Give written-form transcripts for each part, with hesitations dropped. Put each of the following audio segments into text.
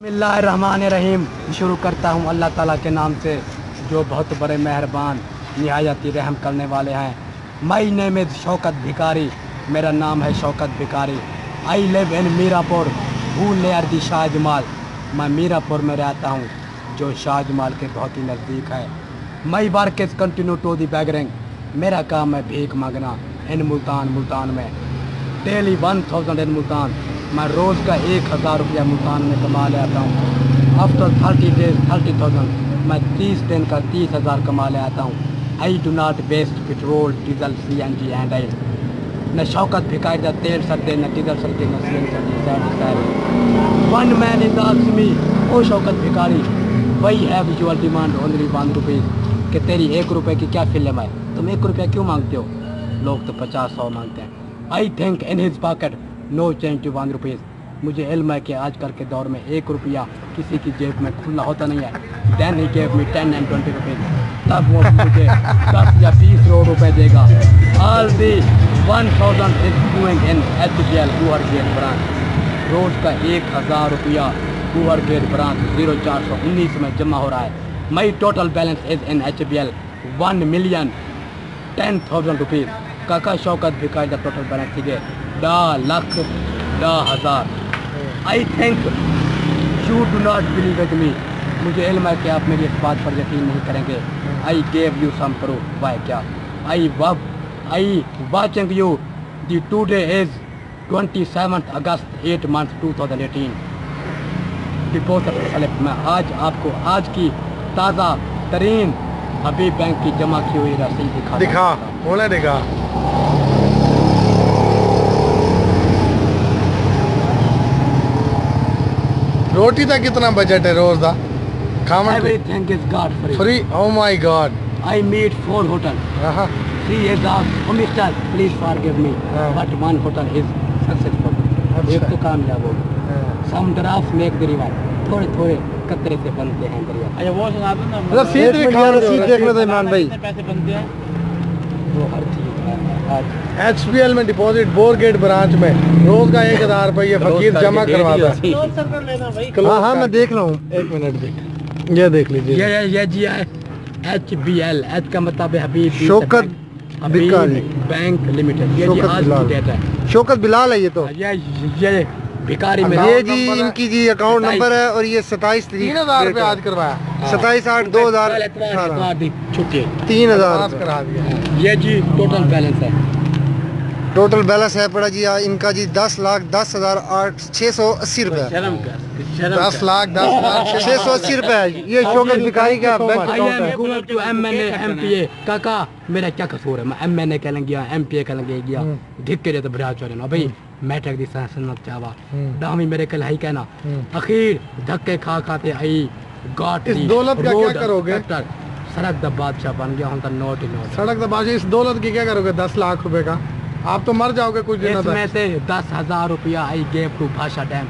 बिस्मिल्लाहिर्रहमानिर्रहीम। शुरू करता हूँ अल्लाह ताला के नाम से जो बहुत बड़े मेहरबान निहायत ही रहम करने वाले हैं। माई नेम इज़ शौकत भिकारी, मेरा नाम है Shaukat Bhikari. I live in Mirapur who near the Shahjamal. मैं मीरापुर में रहता हूँ जो शाहजमाल के बहुत ही नज़दीक है। My work is continue to the begging, मेरा काम है भीख मांगना इन मुल्तान में। डेली 1000 इन मुल्तान, मैं रोज़ का 1000 रुपया मुल्तान में कमा लेता हूँ। आफ्टर 30 डेज 30,000, मैं 30 दिन का 30,000 कमा ले आता हूँ। I do not waste petrol diesel CNG and I न शौकत भिखारी दा तेल सरदे न डीजल सरदे न CNG सरदे। One man is asked me, oh Shaukat भिखारी, why have your demand only 1 rupees, कि तेरी 1 रुपये की क्या फिल्म है, तुम 1 रुपया क्यों मांगते हो? लोग तो 50-100 मांगते हैं। I think in his pocket no change two 1 rupees. मुझे इल्म है कि आजकल के दौर में 1 रुपया किसी की जेब में खुला होता नहीं है। Then he gave me 10 and 20 rupees, तब वो मुझे 10 या 20 रुपए देगा। All the 1000 is going in HBL गुहर गेट ब्रांच। रोज़ का 1000 रुपया गुहर गेट ब्रांच 0419 में जमा हो रहा है। माई total balance is in HBL 1,10,000 rupees. काका शौकत भिखारी दा टोटल बैलेंस थी 10,10,000। I think you do not believe with me, मुझे इल्म है कि आप मेरी इस बात पर यकीन नहीं करेंगे। I gave you some proof. Why क्या? I watching you the today is 27 August 8 month 2018। Deposit slip में आज आपको आज की ताज़ा तरीन हबीब बैंक की जमा की हुई रसीद दिखा बोले दिखा। रोटी का कितना बजट है रोज का? खावन everything is God free. Oh my God. I meet 4 hotel. 3 is asked, oh mister, please forgive me, but 1 hotel is successful। एक तो कामयाब हो गया। Some drafts make the river, थोड़े कतरे से बनते हैं दरिया। अच्छा वो सुना दो ना, मतलब सीट भी खा रहे देख लो इमरान भाई। कितने पैसे बनते हैं? वो हर चीज है आज। HBL में डिपॉजिट बोर गेट ब्रांच में रोज का 1000 रुपये फकीर जमा करवाता है। क्लोज सर्कल लेना भाई। हाँ मैं देख रहा हूँ, 1 मिनट देख, ये देख लीजिए। ये जी है HBL, H का मतलब है हबीब शौकत भिखारी बैंक लिमिटेड। ये जी आज की डेट है। शौकत बिलाल है ये तो। ये भिखारी में ये जी इनकी जी अकाउंट नंबर है और ये 27 तारीख 3000 रुपये आज करवाया। 27/8/2018 छुट्टी 3000 करा दिया। ये जी टोटल बैलेंस है। टोटल बैलेंस है पड़ा जी इनका जी 10,10,680 रुपए। 10,10,680 रुपए है। ये शौकत भिखारी का बैंक अकाउंट है। MNA MPA काका मेरा क्या कसूर है? मैं MNA कहने गया, MPA कहने गया, ढिक के तो बड़ा चोरे ना भाई। मैट्रिक दी सुनत चावा डामी मेरे कल है कहना। अखीर धक्के खाते आई गॉट इस दौलत का क्या करोगे? सड़क दा बादशाह बन गया हूं, नोट ही नोट। सड़क दा बादशाह, इस दौलत की क्या करोगे? 10 लाख रुपए का आप तो मर जाओगे कुछ दिन इसमें से 10,000 रुपया आई गेव टू भाषा डैम।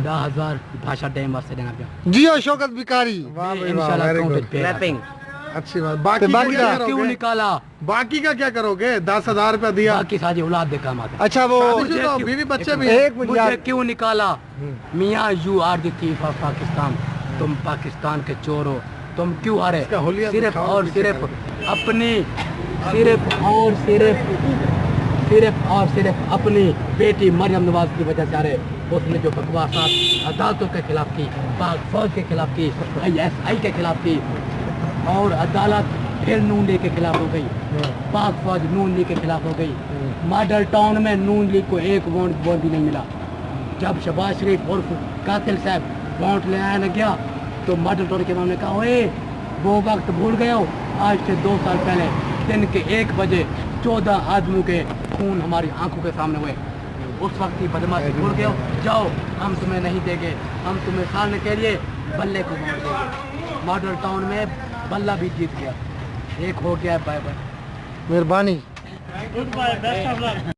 10,000 भाषा डैम वास्ते देना पड़ा। जी शौकत भिखारी। अच्छी बात। बाकी का क्यों निकाला? बाकी का क्या करोगे? 10,000 रुपया दिया, बाकी सारी औलाद दे काम आते। अच्छा वो बीवी बच्चे भी एक मुझे क्यों निकाला? मियाँ you are the thief of Pakistan, तुम पाकिस्तान के चोर हो। तुम क्यों हारे? सिर्फ और सिर्फ अपनी सिर्फ और सिर्फ अपनी बेटी मरियम नवाज की वजह से आ रहे। उसने जो बकवासात अदालतों के खिलाफ की, पाक फौज के खिलाफ की, ISI के खिलाफ की, और अदालत फिर नून लीग के खिलाफ हो गई, पाक फौज नून लीग के खिलाफ हो गई। मॉडल टाउन में नून लीग को 1 वोट भी नहीं मिला। जब शहबाज शरीफ और कातिल साहब वोट ले आया न गया तो मॉडल टाउन के मामले कहा ओए वो वक्त भूल गए हो? आज से 2 साल पहले दिन के 1 बजे 14 आदमियों के खून हमारी आंखों के सामने हुए। उस वक्त की बदमाशी भूल गए हो? जाओ हम तुम्हें नहीं देंगे, हम तुम्हें सालने के लिए बल्ले को वोट देंगे। मॉडल टाउन में बल्ला भी जीत गया। 1 हो गया। बाय बाय, मेहरबानी। Goodbye, best of luck.